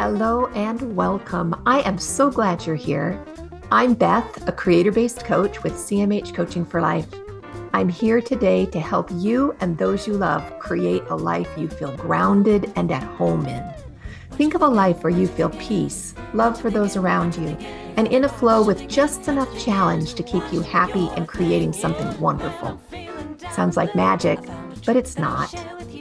Hello and welcome. I am so glad you're here. I'm Beth, a creator-based coach with CMH Coaching for Life. I'm here today to help you and those you love create a life you feel grounded and at home in. Think of a life where you feel peace, love for those around you, and in a flow with just enough challenge to keep you happy and creating something wonderful. Sounds like magic, but it's not.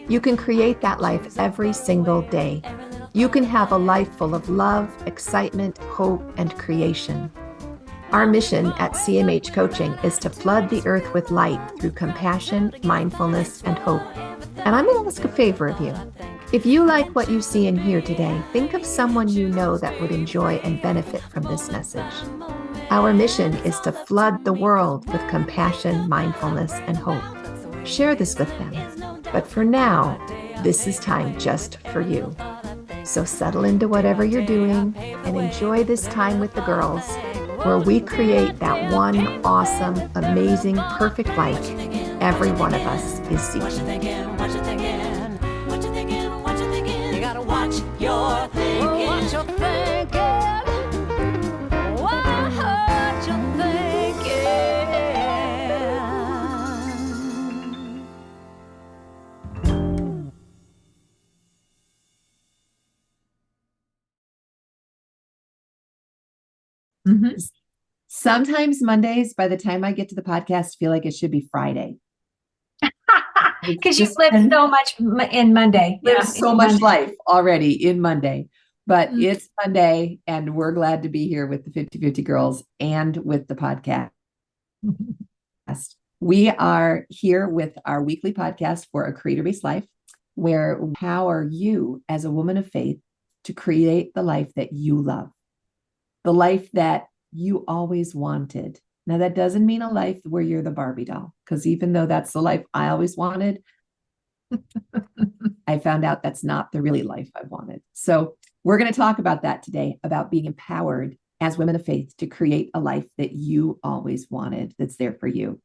You can create that life every single day. You can have a life full of love, excitement, hope, and creation. Our mission at CMH Coaching is to flood the earth with light through compassion, mindfulness, and hope. And I'm going to ask a favor of you. If you like what you see and hear today, think of someone you know that would enjoy and benefit from this message. Our mission is to flood the world with compassion, mindfulness, and hope. Share this with them. But for now, this is time just for you. So settle into whatever you're doing and enjoy this time with the girls, where we create that one awesome, amazing, perfect life every one of us is seeking. You gotta watch your thinking. Watch your thinking. Watch your thinking. Mm-hmm. Sometimes Mondays, by the time I get to the podcast, feel like it should be Friday. Because you've lived so much in Monday. There's so much life already in Monday, but it's Monday and we're glad to be here with the 50/50 girls and with the podcast. We are here with our weekly podcast for a creator-based life, where we empower you as a woman of faith to create the life that you love, the life that you always wanted. Now, that doesn't mean a life where you're the Barbie doll, because even though that's the life I always wanted, I found out that's not the really life I wanted. So we're going to talk about that today, about being empowered as women of faith to create a life that you always wanted, that's there for you.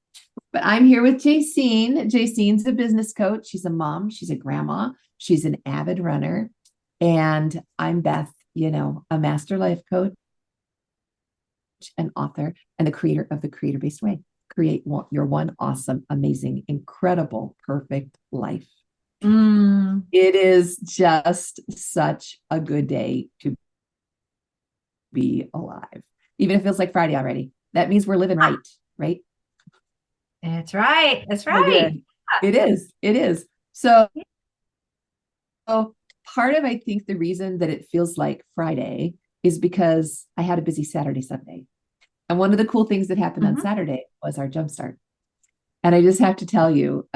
But I'm here with Jacine. Jacine's a business coach. She's a mom. She's a grandma. She's an avid runner. And I'm Beth, a master life coach, an author, and the creator of the Creator-Based Way. Create your one awesome, amazing, incredible, perfect life. It is just such a good day to be alive. Even if it feels like Friday already. That means we're living right? That's right. That's right. It is. So part of, I think, the reason that it feels like Friday is because I had a busy Saturday, Sunday. And one of the cool things that happened on Saturday was our jumpstart. And I just have to tell you,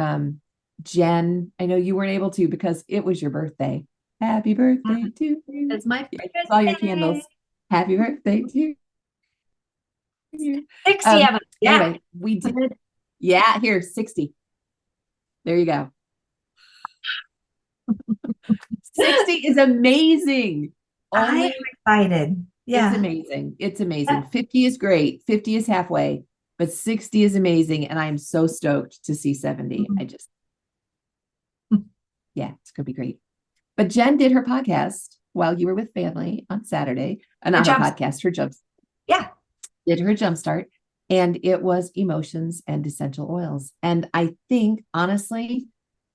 Jen, I know you weren't able to because it was your birthday. Happy birthday to you. It's my birthday. I saw your candles. Happy birthday to you. 60 of them. Yeah. Anyway, we did. Yeah, here, 60. There you go. 60 is amazing. I'm excited. Yeah. It's amazing. 50 is great. 50 is halfway, but 60 is amazing. And I'm so stoked to see 70. It's going to be great. But Jen did her podcast while you were with family on Saturday. Not her podcast, her jump. Yeah. Did her jumpstart. And it was emotions and essential oils. And I think, honestly,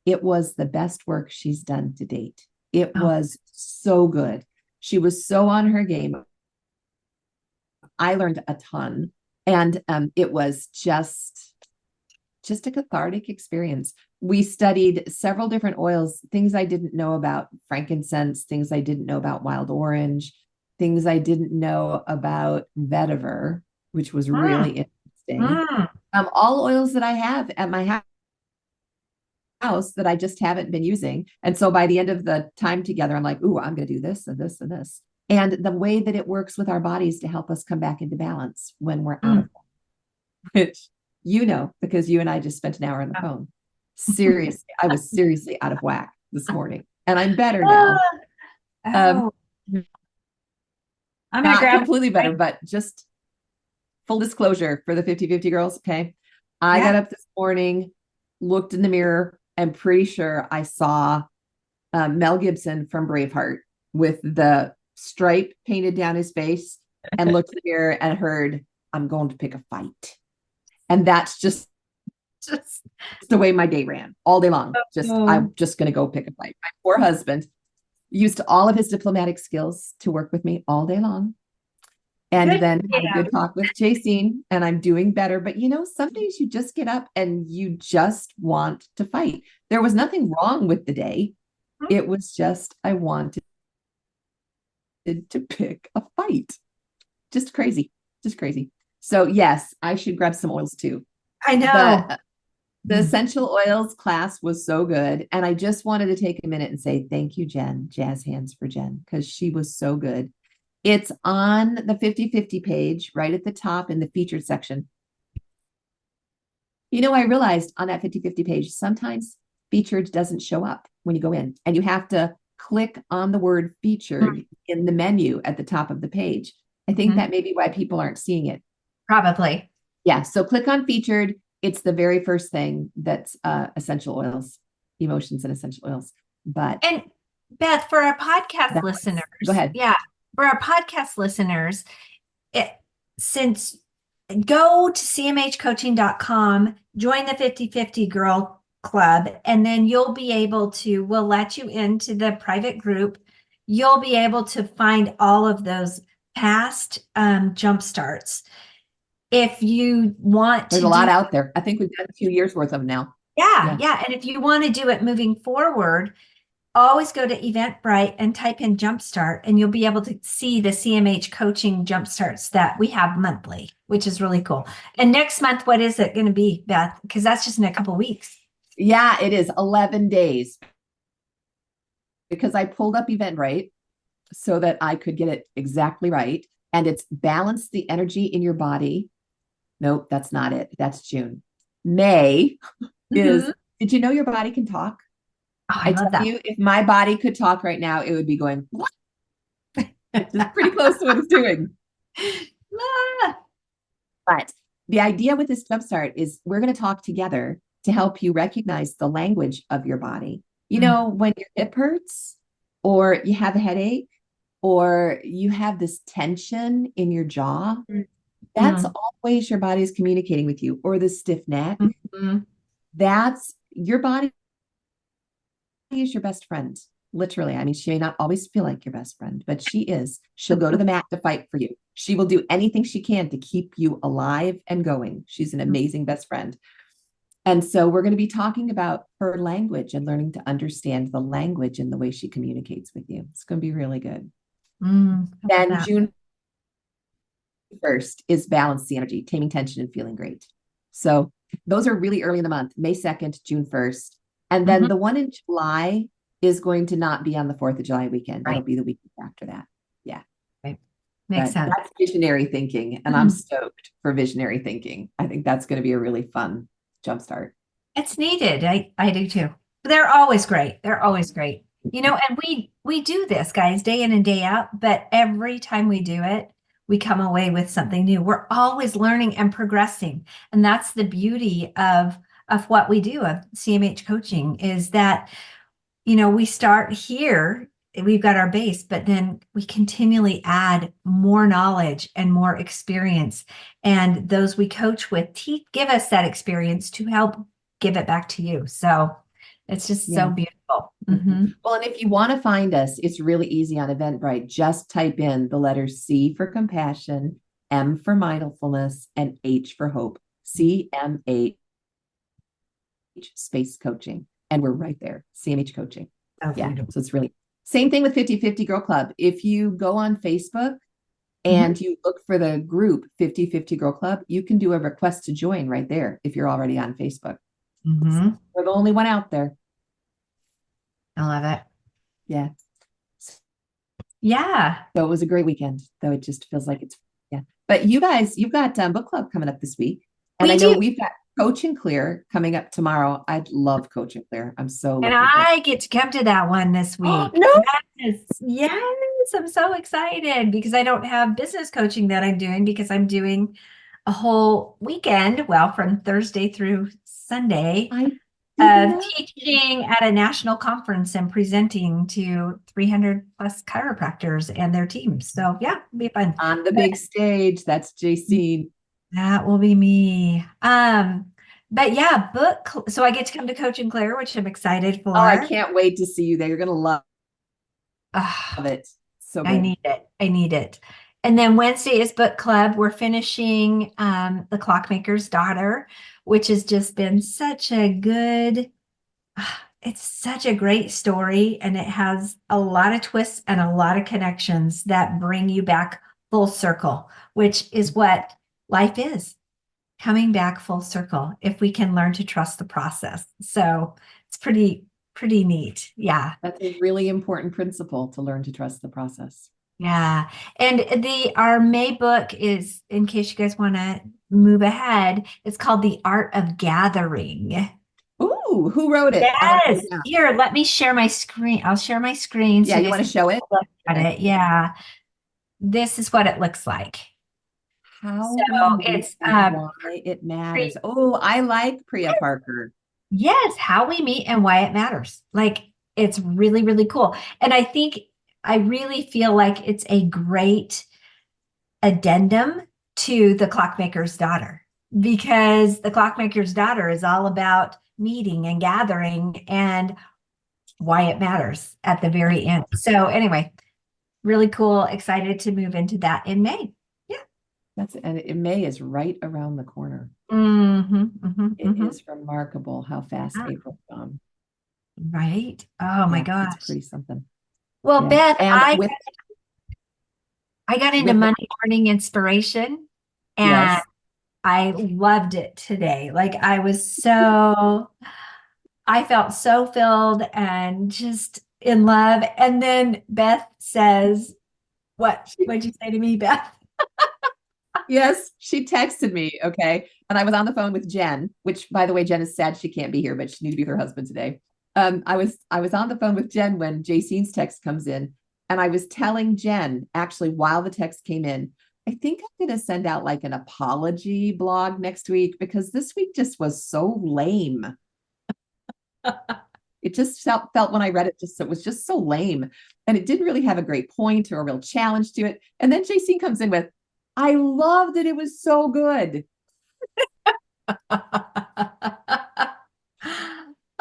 it was the best work she's done to date. It was so good. She was so on her game. I learned a ton, and it was just a cathartic experience. We studied several different oils, things I didn't know about frankincense, things I didn't know about wild orange, things I didn't know about vetiver, which was really interesting. All oils that I have at my house that I just haven't been using. And so by the end of the time together, I'm like, ooh, I'm going to do this and this and this. And the way that it works with our bodies to help us come back into balance when we're out of it, which because you and I just spent an hour on the phone. Seriously, I was seriously out of whack this morning, and I'm better now. I'm not completely better, but just full disclosure for the 50/50 girls. Okay. I got up this morning, looked in the mirror. I'm pretty sure I saw Mel Gibson from Braveheart with the stripe painted down his face and looked in the mirror and heard, I'm going to pick a fight. And that's just the way my day ran all day long. I'm just going to go pick a fight. My poor husband used all of his diplomatic skills to work with me all day long. And Good then for had a good talk with Jacine, and I'm doing better. But some days you just get up and you just want to fight. There was nothing wrong with the day. It was just, I wanted to pick a fight. Just crazy. So yes, I should grab some oils too. I know. The essential oils class was so good. And I just wanted to take a minute and say, thank you, Jen, jazz hands for Jen, because she was so good. It's on the 50/50 page, right at the top in the featured section. I realized on that 50/50 page, sometimes featured doesn't show up when you go in, and you have to click on the word featured in the menu at the top of the page. I think that may be why people aren't seeing it. Probably. Yeah. So click on featured. It's the very first thing that's essential oils, emotions and essential oils. And Beth, for our podcast listeners, go ahead. Yeah. For our podcast listeners, go to cmhcoaching.com, join the 50/50 Girl Club, and then we'll let you into the private group. You'll be able to find all of those past jump starts. If you want There's a lot out there. I think we've done 2 years worth of them now. Yeah. And if you want to do it moving forward, always go to Eventbrite and type in Jumpstart, and you'll be able to see the CMH coaching jumpstarts that we have monthly, which is really cool. And next month, what is it going to be, Beth? Because that's just in a couple of weeks. Yeah, it is 11 days. Because I pulled up Eventbrite so that I could get it exactly right. And it's balance the energy in your body. Nope, that's not it. That's June. May is, did you know your body can talk? Oh, I love that. If my body could talk right now, it would be going, what? It's pretty close to what it's doing. But the idea with this jumpstart is we're going to talk together to help you recognize the language of your body. When your hip hurts, or you have a headache, or you have this tension in your jaw, that's always your body is communicating with you, or the stiff neck. That's your body is your best friend. Literally. I mean, she may not always feel like your best friend, but she is. She'll go to the mat to fight for you. She will do anything she can to keep you alive and going. She's an amazing best friend. And so we're going to be talking about her language and learning to understand the language and the way she communicates with you. It's going to be really good. Then June 1st is balance the energy, taming tension and feeling great. So those are really early in the month, May 2nd, June 1st. And then the one in July is going to not be on the 4th of July weekend. It'll be the weekend after that. Yeah. Right. Makes sense. That's visionary thinking. And I'm stoked for visionary thinking. I think that's going to be a really fun jumpstart. It's needed. I do too. They're always great. And we do this, guys, day in and day out, but every time we do it, we come away with something new. We're always learning and progressing. And that's the beauty of what we do, of CMH coaching, is that, we start here, we've got our base, but then we continually add more knowledge and more experience. And those we coach with give us that experience to help give it back to you. So it's just so beautiful. Well, and if you want to find us, it's really easy on Eventbrite. Just type in the letters C for compassion, M for mindfulness, and H for hope. CMH space coaching. And we're right there. CMH coaching. So it's really same thing with 50/50 Girl Club. If you go on Facebook and you look for the group 50/50 Girl Club, you can do a request to join right there if you're already on Facebook. So we're the only one out there. I love it. Yeah. Yeah. So it was a great weekend, though it just feels like it's, But you guys, you've got book club coming up this week. And I know we've got Coach and Clear coming up tomorrow. I love Coach and Clear. I'm so And I get to come to that one this week. Oh, no. Yes, I'm so excited because I don't have business coaching that I'm doing, because I'm doing a whole weekend, from Thursday through Sunday. I of teaching at a national conference and presenting to 300 plus chiropractors and their teams. So yeah, it'll be fun. On the big stage. That's JC. That will be me. But yeah, so I get to come to Coach and Claire, which I'm excited for. Oh, I can't wait to see you there. You're going to love it. So good. I need it. I need it. And then Wednesday is book club. We're finishing The Clockmaker's Daughter, which has just been such a good, it's such a great story. And it has a lot of twists and a lot of connections that bring you back full circle, which is what life is, coming back full circle if we can learn to trust the process. So it's pretty neat. Yeah. That's a really important principle, to learn to trust the process. Yeah. And our May book is, in case you guys want to move ahead, it's called The Art of Gathering. Ooh, who wrote it? Yes. Here, let me share my screen. I'll share my screen. Yeah, so you want to show it? Look at it. Yeah. This is what it looks like. How it's why it matters. Oh, I like Priya Parker. Yes, how we meet and why it matters. Like, it's really, really cool. And I really feel like it's a great addendum to The Clockmaker's Daughter, because The Clockmaker's Daughter is all about meeting and gathering and why it matters at the very end. So anyway, really cool. Excited to move into that in May. Yeah. And May is right around the corner. It is remarkable how fast April's gone. Right. Oh my gosh. It's pretty something. Well, Beth, I got into Monday morning inspiration, and I loved it today. Like, I felt so filled and just in love. And then Beth says, what'd you say to me, Beth? Yes, she texted me. Okay. And I was on the phone with Jen, which, by the way, Jen is sad she can't be here, but she needs to be with her husband today. I was on the phone with Jen when Jacine's text comes in, and I was telling Jen, actually, while the text came in, I think I'm going to send out like an apology blog next week, because this week just was so lame. It just felt when I read it, it was just so lame, and it didn't really have a great point or a real challenge to it. And then Jacine comes in with, I loved it. It was so good.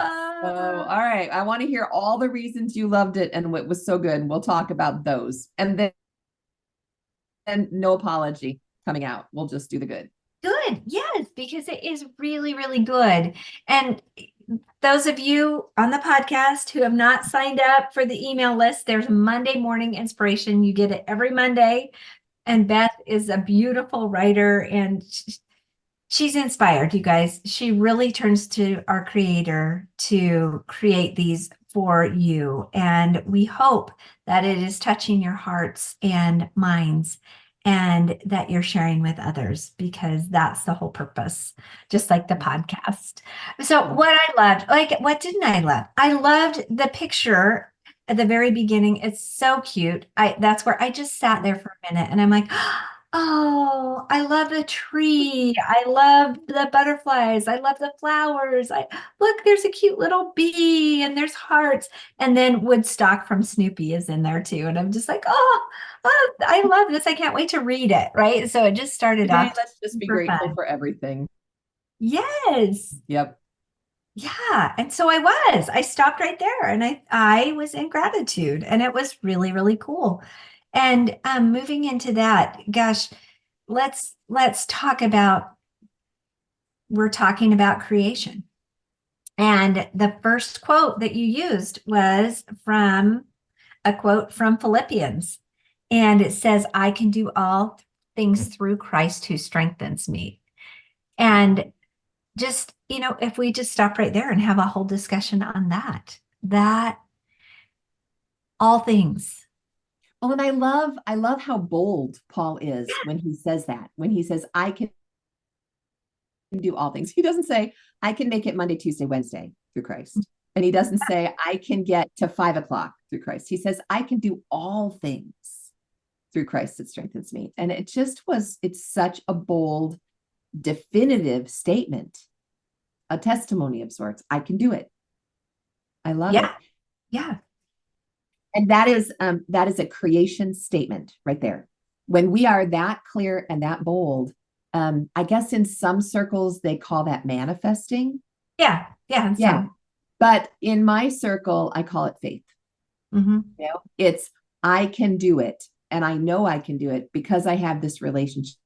Oh, all right. I want to hear all the reasons you loved it and what was so good. And we'll talk about those. And then no apology coming out. We'll just do the good. Good. Yes, because it is really, really good. And those of you on the podcast who have not signed up for the email list, there's Monday morning inspiration. You get it every Monday. And Beth is a beautiful writer, and she's inspired, you guys. She really turns to our Creator to create these for you. And we hope that it is touching your hearts and minds, and that you're sharing with others, because that's the whole purpose, just like the podcast. So what I loved, what didn't I love? I loved the picture at the very beginning. It's so cute. That's where I just sat there for a minute, and I'm like, oh, I love the tree. I love the butterflies. I love the flowers. Look, there's a cute little bee, and there's hearts. And then Woodstock from Snoopy is in there too. And I'm just like, oh, I love this. I can't wait to read it. Right. So it just started off. Let's just be grateful for everything. Yes. Yep. Yeah. And so I stopped right there, and I was in gratitude, and it was really, really cool. And moving into that, gosh, let's talk about, we're talking about creation. And the first quote that you used was from a quote from Philippians. And it says, I can do all things through Christ who strengthens me. And just, if we just stop right there and have a whole discussion on that all things. Well, and I love how bold Paul is when he says that, when he says, I can do all things. He doesn't say, I can make it Monday, Tuesday, Wednesday through Christ. And he doesn't say, I can get to 5 o'clock through Christ. He says, I can do all things through Christ that strengthens me. And it's such a bold, definitive statement a testimony of sorts. I can do it. I love it. Yeah. And that is a creation statement right there. When we are that clear and that bold, I guess in some circles they call that manifesting. Yeah. Yeah. But in my circle, I call it faith. Mm-hmm. You know, it's I can do it. And I know I can do it because I have this relationship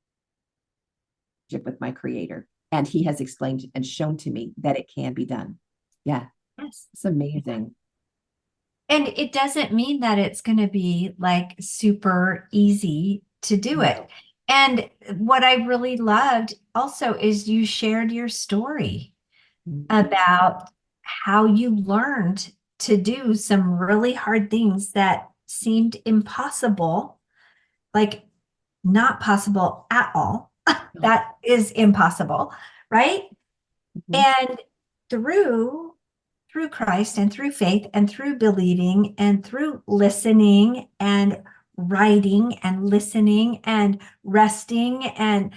with my creator. And he has explained and shown to me that it can be done. Yeah. Yes. It's amazing. And it doesn't mean that it's going to be like super easy to do it. And what I really loved also is you shared your story about how you learned to do some really hard things that seemed impossible, like not possible at all. That is impossible, right? And through Christ and through faith and through believing and through listening and writing and listening and resting, and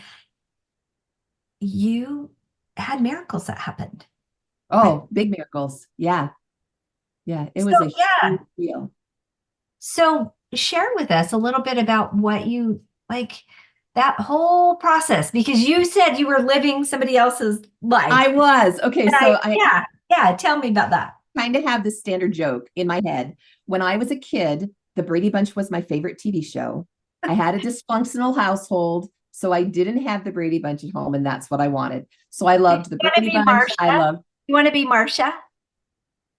you had miracles that happened. Oh, big miracles. Yeah. It was a huge deal. So share with us a little bit about what you like, that whole process, because you said you were living somebody else's life. I was. Okay. So tell me about that. Kind of have this standard joke in my head. When I was a kid, the Brady Bunch was my favorite TV show. I had a dysfunctional household, so I didn't have the Brady Bunch at home, and that's what I wanted. So I loved the Brady Bunch. Marsha? I loved. You want to be Marsha?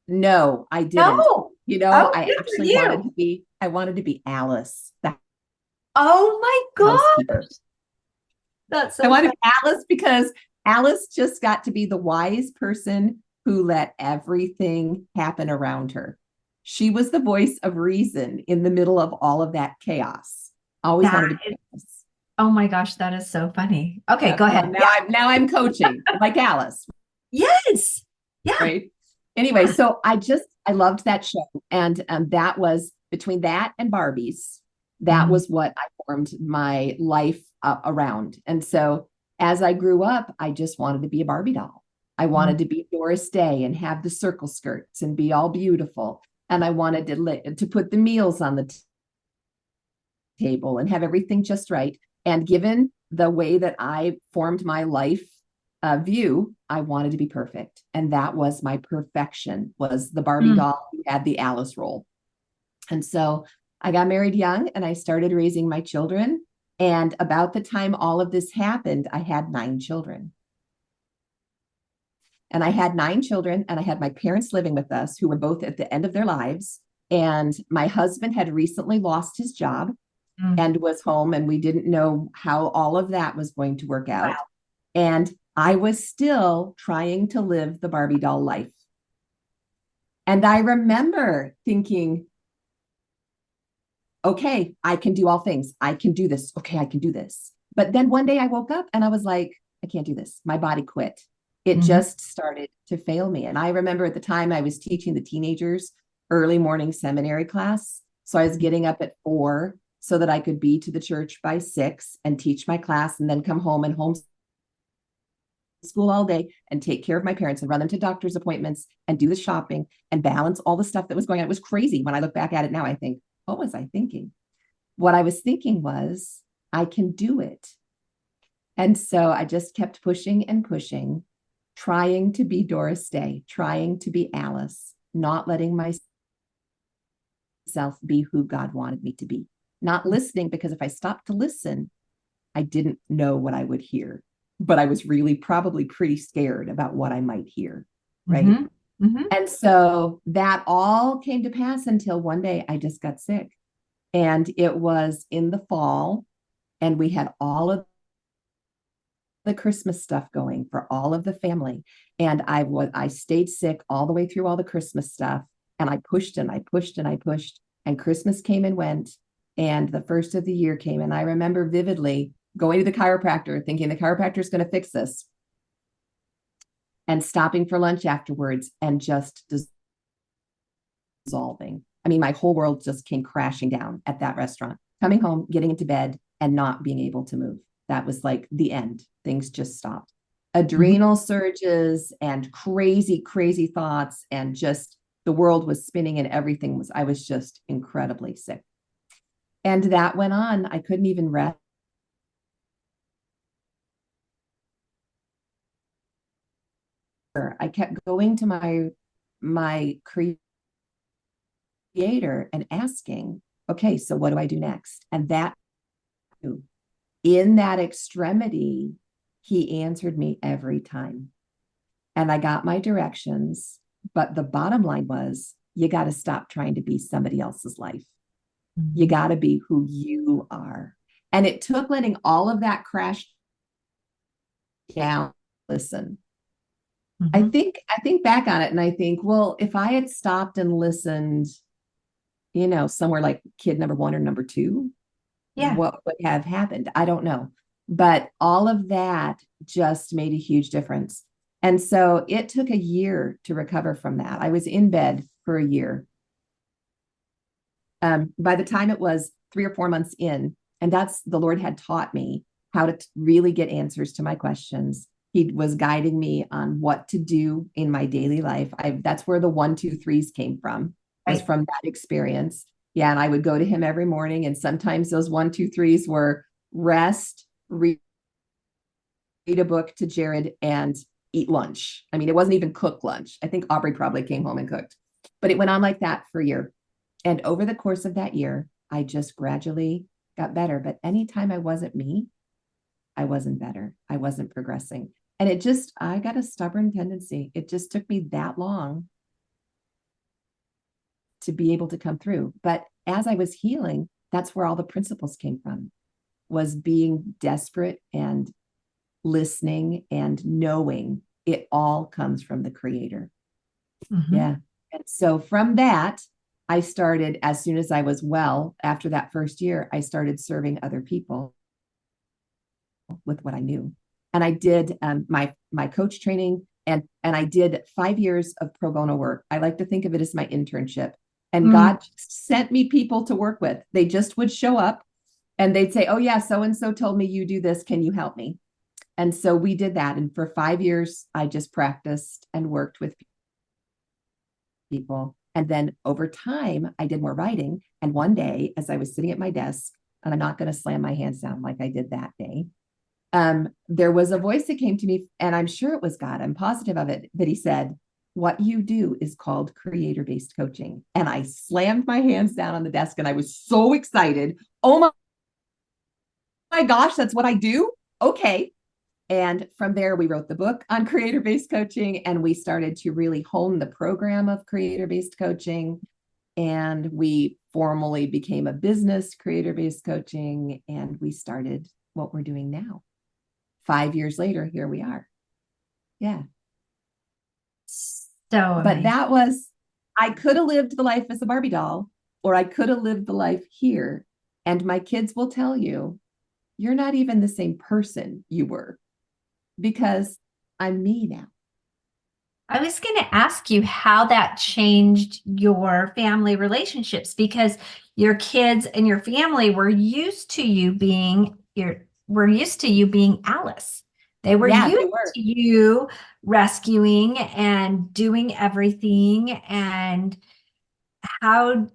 No, I didn't. No. You know, I actually wanted to be. I wanted to be Alice. Oh my gosh. That's so I wanted to be Alice because Alice just got to be the wise person who let everything happen around her. She was the voice of reason in the middle of all of that chaos. Always wanted to be Alice. Oh my gosh, that is so funny. Okay, go ahead. Now I'm coaching like Alice. Yes. Yeah. Right. Anyway, so I loved that show. And that was between that and Barbies. That was what I formed my life around. And so as I grew up, I just wanted to be a Barbie doll. I wanted to be Doris Day and have the circle skirts and be all beautiful. And I wanted to put the meals on the table and have everything just right. And given the way that I formed my life view, I wanted to be perfect. And that was my perfection, was the Barbie doll who had the Alice role. And so I got married young and I started raising my children. And about the time all of this happened, I had 9 children. And I had 9 children, and I had my parents living with us who were both at the end of their lives. And my husband had recently lost his job and was home, and we didn't know how all of that was going to work out. Wow. And I was still trying to live the Barbie doll life. And I remember thinking, okay, I can do all things. I can do this. Okay, I can do this. But then one day I woke up and I was like, I can't do this. My body quit. It just started to fail me. And I remember at the time I was teaching the teenagers early morning seminary class. So I was getting up at 4 so that I could be to the church by 6 and teach my class and then come home and homeschool all day and take care of my parents and run them to doctor's appointments and do the shopping and balance all the stuff that was going on. It was crazy. When I look back at it now, I think, what was I thinking? What I was thinking was, I can do it. And so I just kept pushing and pushing, trying to be Doris Day, trying to be Alice, not letting myself be who God wanted me to be, not listening, because if I stopped to listen, I didn't know what I would hear, but I was really probably pretty scared about what I might hear. Right. And so that all came to pass until one day I just got sick, and it was in the fall, and we had all of the Christmas stuff going for all of the family. And I stayed sick all the way through all the Christmas stuff. And I pushed and I pushed and I pushed, and Christmas came and went. And the first of the year came. And I remember vividly going to the chiropractor thinking the chiropractor is going to fix this, and stopping for lunch afterwards and just dissolving. I mean, my whole world just came crashing down at that restaurant, coming home, getting into bed and not being able to move. That was like the end. Things just stopped. adrenal surges and crazy, crazy thoughts, and just the world was spinning and I was just incredibly sick. And that went on. I couldn't even rest. I kept going to my creator and asking, okay, so what do I do next? And that, in that extremity, he answered me every time. And I got my directions. But the bottom line was, you got to stop trying to be somebody else's life. You got to be who you are. And it took letting all of that crash down. Listen, I think back on it and I think, well, if I had stopped and listened, somewhere like kid number 1 or number 2, what would have happened? I don't know. But all of that just made a huge difference. And so it took a year to recover from that. I was in bed for a year. By the time it was 3 or 4 months in, and the Lord had taught me how to really get answers to my questions. He was guiding me on what to do in my daily life. That's where the 1, 2, 3s came from, was from that experience. Yeah. And I would go to him every morning. And sometimes those 1, 2, 3s were rest, read a book to Jared, and eat lunch. I mean, it wasn't even cook lunch. I think Aubrey probably came home and cooked, but it went on like that for a year. And over the course of that year, I just gradually got better. But anytime I wasn't me, I wasn't better. I wasn't progressing. And I got a stubborn tendency. It just took me that long to be able to come through. But as I was healing, that's where all the principles came from, was being desperate and listening and knowing it all comes from the creator. Yeah. And so from that, I started, as soon as I was well, after that first year, I started serving other people with what I knew. And I did my coach training, and I did 5 years of pro bono work. I like to think of it as my internship. And God sent me people to work with. They just would show up and they'd say, oh yeah, so-and-so told me you do this. Can you help me? And so we did that. And for 5 years, I just practiced and worked with people. And then over time, I did more writing. And one day, as I was sitting at my desk, and I'm not going to slam my hands down like I did that day, there was a voice that came to me, and I'm sure it was God. I'm positive of it, that he said, what you do is called creator-based coaching. And I slammed my hands down on the desk and I was so excited. Oh my gosh, that's what I do. Okay. And from there, we wrote the book on creator-based coaching, and we started to really hone the program of creator-based coaching. And we formally became a business, creator-based coaching, and we started what we're doing now. 5 years later, here we are. Yeah. So amazing. But I could have lived the life as a Barbie doll, or I could have lived the life here. And my kids will tell you, you're not even the same person you were, because I'm me now. I was going to ask you how that changed your family relationships, because your kids and your family were used to you being Alice. They were used to you rescuing and doing everything. And how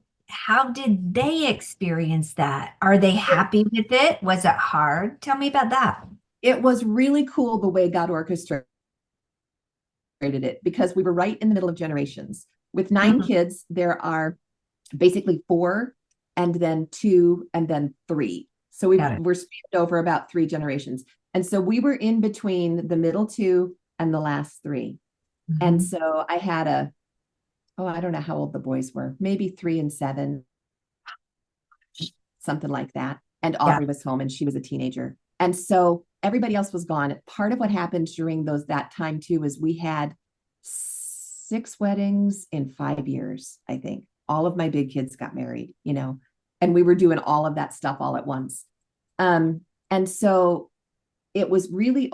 did they experience that? Are they happy with it? Was it hard? Tell me about that. It was really cool the way God orchestrated it, because we were right in the middle of generations. With 9 kids, there are basically 4, and then 2, and then 3. So we're spanned over about 3 generations. And so we were in between the middle 2 and the last 3. And so I had I don't know how old the boys were, maybe 3 and 7, something like that. And Aubrey was home and she was a teenager. And so everybody else was gone. Part of what happened during that time too, is we had 6 weddings in 5 years, I think. All of my big kids got married, and we were doing all of that stuff all at once. And so it was really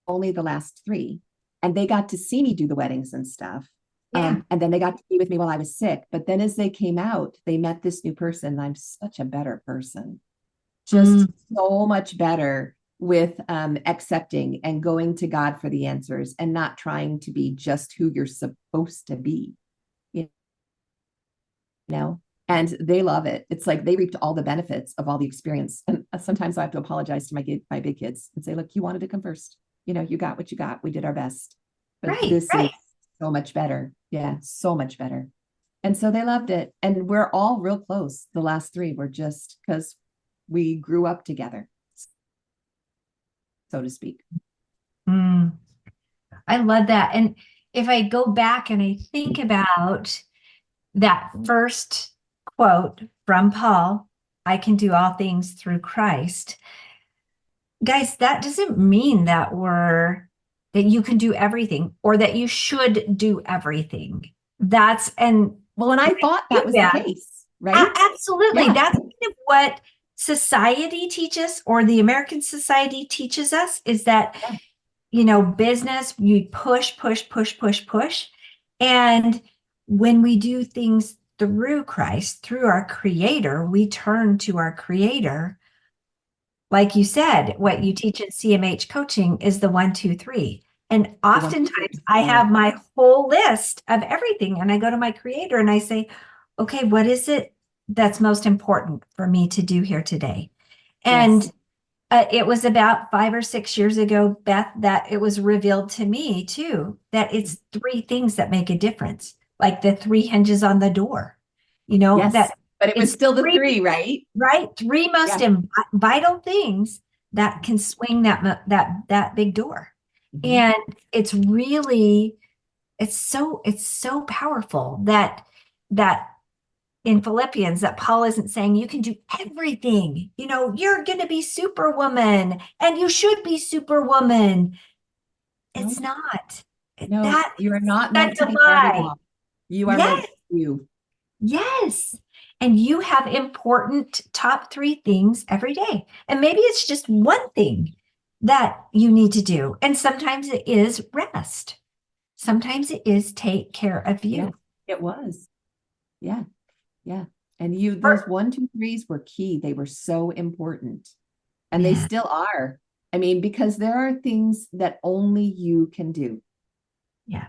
only the last 3, and they got to see me do the weddings and stuff. And then they got to be with me while I was sick. But then as they came out, they met this new person. I'm such a better person, just so much better, with accepting and going to God for the answers and not trying to be just who you're supposed to be, you know? And they love it. It's like they reaped all the benefits of all the experience. And sometimes I have to apologize to my big kids and say, look, you wanted to come first. You know, you got what you got. We did our best. But Right, this right. is so much better. Yeah, so much better. And so they loved it. And we're all real close. The last three were just because we grew up together, so to speak. Mm, I love that. And if I go back and I think about that first quote from Paul, I can do all things through Christ. Guys, that doesn't mean that that you can do everything or that you should do everything. And Well, and I thought that was the case, right? Absolutely. Yeah. That's kind of what society teaches, or the American society teaches us, is that, business, you push, push, push, push, push. And when we do things through Christ, through our Creator, we turn to our Creator. Like you said, what you teach in CMH coaching is the 1, 2, 3. And oftentimes I have my whole list of everything, and I go to my Creator and I say, okay, what is it that's most important for me to do here today? And Yes. it was about 5 or 6 years ago, Beth, that it was revealed to me too, that it's 3 things that make a difference, like the 3 hinges on the door, Yes. that But it was it's still the 3, right? right? 3 most vital things that can swing that big door. Mm-hmm. And it's really, it's so powerful that in Philippians, that Paul isn't saying you can do everything. You're going to be superwoman and you should be superwoman. It's not. No, That you are not meant such to a be Barbie lie. doll. You are meant Yes, to be you. yes. And you have important top 3 things every day. And maybe it's just one thing that you need to do. And sometimes it is rest. Sometimes it is take care of you. Yeah, it was. Yeah. Yeah. And those Or- 1, 2, 3s were key. They were so important. And they Yeah. still are. I mean, because there are things that only you can do. Yeah.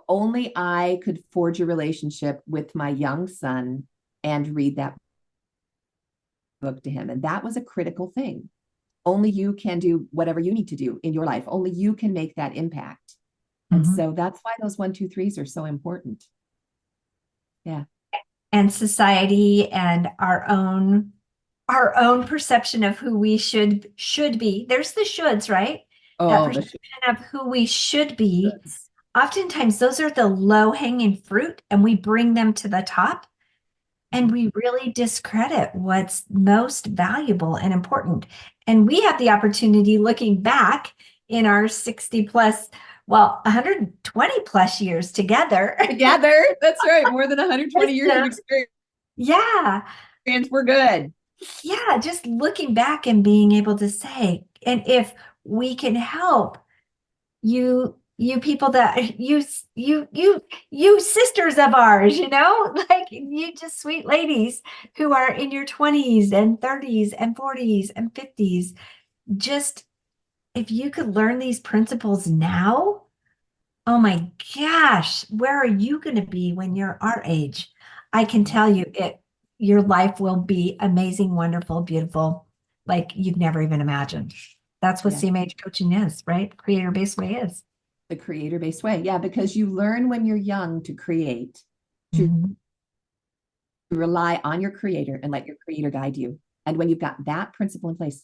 Only I could forge a relationship with my young son and read that book to him. And that was a critical thing. Only you can do whatever you need to do in your life. Only you can make that impact. And so that's why those 1, 2, 3s are so important. Yeah. And society and our own perception of who we should be. There's the shoulds, right? That perception of who we should be. Oftentimes those are the low-hanging fruit, and we bring them to the top, and we really discredit what's most valuable and important. And we have the opportunity, looking back in our 60 plus, 120 plus years together. That's right. More than 120 years of experience. Yeah. We're good. Yeah. Just looking back and being able to say, and if we can help you people that you sisters of ours, like you just sweet ladies who are in your 20s and 30s and 40s and 50s, just if you could learn these principles now, oh my gosh, where are you going to be when you're our age? I can tell you your life will be amazing, wonderful, beautiful, like you've never even imagined. That's what CMH coaching is, right? Creator-based way is. The creator-based way. Yeah, because you learn when you're young to create, to rely on your creator and let your creator guide you. And when you've got that principle in place,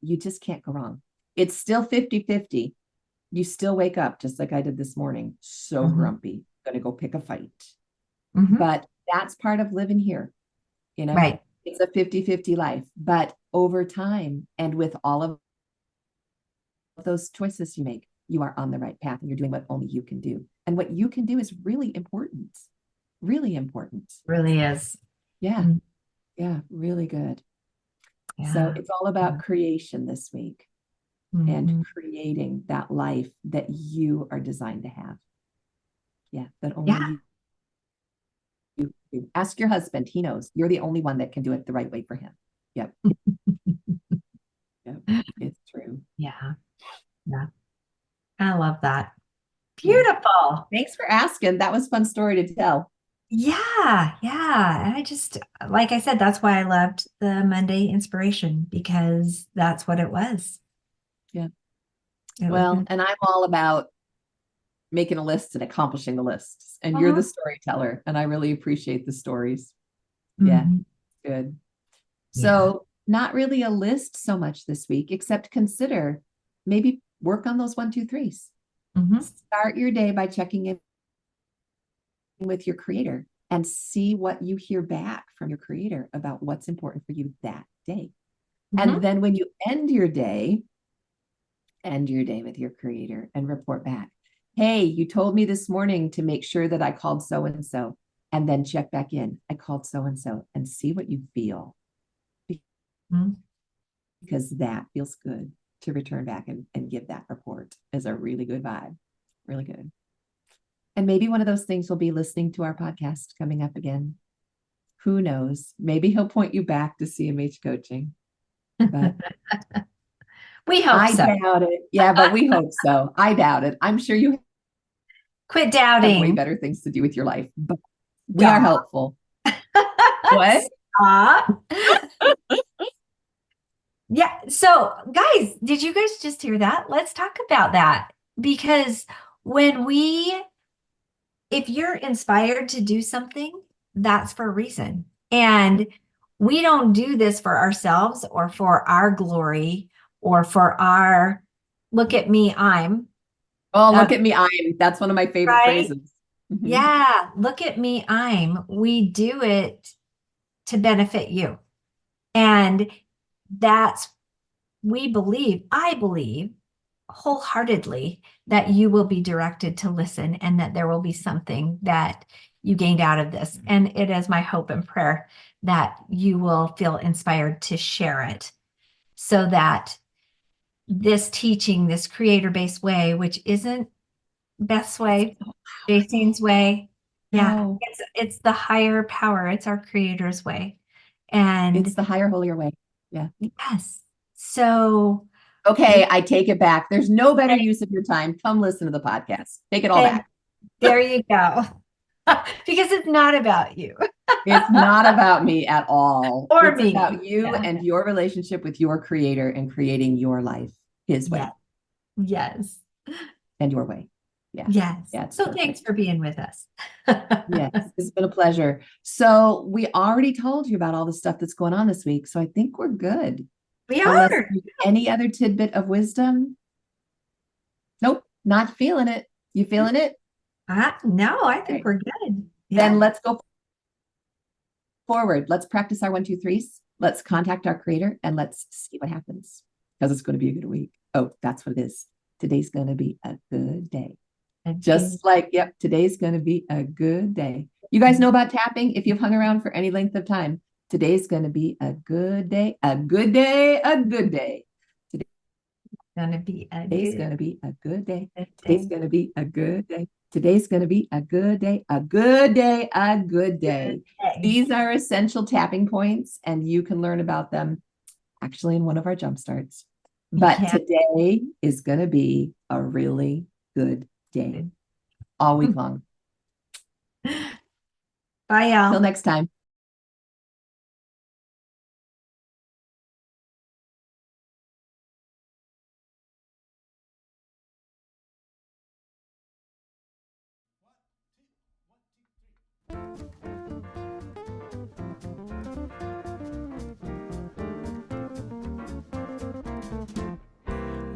you just can't go wrong. It's still 50-50. You still wake up just like I did this morning, so grumpy, gonna go pick a fight. But that's part of living here. Right. It's a 50-50 life. But over time, and with all of those choices you make, you are on the right path and you're doing what only you can do. And what you can do is really important. Really important. Really is. Yeah. Yeah. Really good. Yeah. So it's all about creation this week and creating that life that you are designed to have. Yeah. That only you do. Ask your husband. He knows. You're the only one that can do it the right way for him. Yep. Yep. It's true. Yeah. Yeah. I love that. Yeah. Beautiful. Thanks for asking. That was a fun story to tell. Yeah. Yeah. And I just, like I said, that's why I loved the Monday inspiration because that's what it was. Yeah. It was. Well, and I'm all about making a list and accomplishing the lists. And you're Uh-huh. the storyteller, and I really appreciate the stories. Yeah, Mhm. good. Yeah. So, not really a list so much this week, except consider maybe work on those 1, 2, 3s. Mhm. Start your day by checking in with your creator and see what you hear back from your creator about what's important for you that day. Mhm. And then when you end your day with your creator and report back. Hey, you told me this morning to make sure that I called so and so, and then check back in. I called so and so and see what you feel, Mhm. because that feels good to return back and give that report as a really good vibe. Really good. And maybe one of those things will be listening to our podcast coming up again. Who knows? Maybe he'll point you back to CMH coaching, but We hope I so. doubt it. Yeah, but we hope so. I doubt it. I'm sure you Quit have way doubting. better things to do with your life, but we are Stop. helpful. What? Stop. Yeah. So, guys, did you guys just hear that? Let's talk about that because when if you're inspired to do something, that's for a reason. And we don't do this for ourselves or for our glory or for our look at me, I'm Oh, look at me. That's one of my favorite right. phrases. Mhm. Yeah. Look at me, I'm. We do it to benefit you. And that's, I believe wholeheartedly that you will be directed to listen and that there will be something that you gained out of this. And it is my hope and prayer that you will feel inspired to share it so that this teaching, this creator-based way, which isn't Beth's way, Jacene's way. Yeah, No, it's the higher power. It's our creator's way. And it's the higher, holier way. Yeah. yes, so Okay, I take it back. There's no better use of your time. Come listen to the podcast. Take it all and back. there you go. Because it's not about you It's not about me at all. or It's me. about you Yeah. and your relationship with your creator and creating your life his way Yeah. Yes. and your way. Yeah. Yes. Yeah. It's So perfect. thanks for being with us. Yes, it's been a pleasure. So we already told you about all the stuff that's going on this week. So I think we're good. We Unless are. any other tidbit of wisdom. Nope, not feeling it. You feeling it? No, I think Okay. we're good. Then Yeah. let's go forward. Let's practice our 1, 2, 3s. Let's contact our creator and let's see what happens, because it's going to be a good week. Oh, that's what it is. Today's going to be a good day. Just like, yep, today's going to be a good day. You guys know about tapping if you've hung around for any length of time. Today's going to be a good day, a good day, a good day. Gonna be a Today's good going to be a good day. day. Today's going to be a good day. Today's going to be a good day, a good day, a good day. These are essential tapping points, and you can learn about them actually in one of our jump starts. But Yeah. today is going to be a really good day all week long. Bye, y'all. Till next time.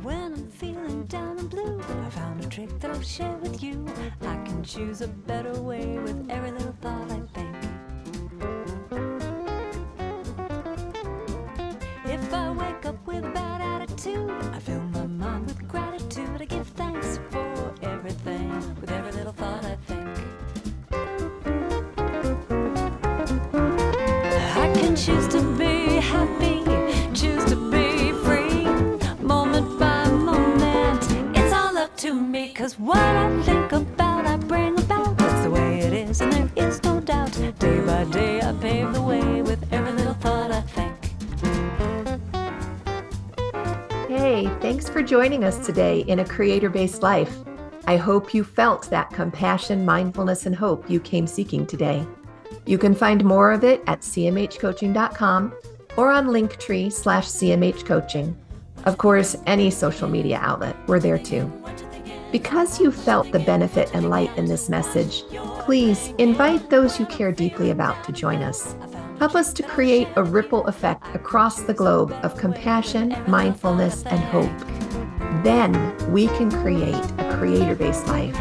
When I'm feeling down and blue, I found a trick that I'll share with you. I can choose a better way with every little thought I think. If I wake up with a bad attitude, I fill my mind with gratitude. I give thanks for everything with every little thought I think. I can choose to be happy, choose to be free, moment by moment. It's all up to me, 'cause what I think about, I bring about. That's the way it is, and there is no doubt. for joining us today in A Creator-Based Life. I hope you felt that compassion, mindfulness, and hope you came seeking today. You can find more of it at cmhcoaching.com or on linktree/cmhcoaching. Of course, any social media outlet, we're there too. Because you felt the benefit and light in this message, please invite those you care deeply about to join us. Help us to create a ripple effect across the globe of compassion, mindfulness, and hope. Then we can create a creator-based life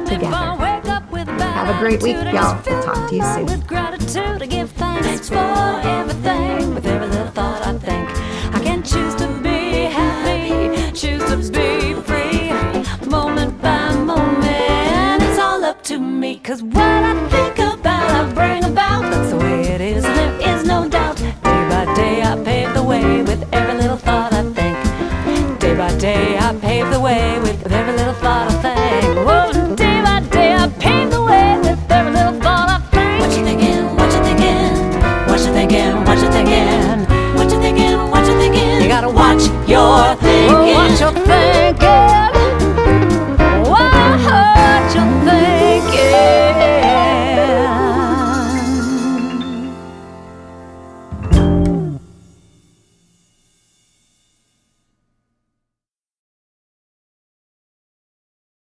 together. Have a great week, y'all. We'll talk to you soon. With gratitude, I give thanks for everything. With every little thought I think, I can choose to be happy, choose to be free, moment by moment. It's all up to me, 'cause what I think about, I bring about. That's the way it is, and there is no doubt. Day by day, I pave the way with every little thought I think. Day by day, I pave the way with every little thought I think. Whoa, day by day, I pave the way with every little thought I think. What you thinking? What you thinking? What you thinking? What you thinking? What you thinking? What you thinking? You gotta watch your thinking. Watch your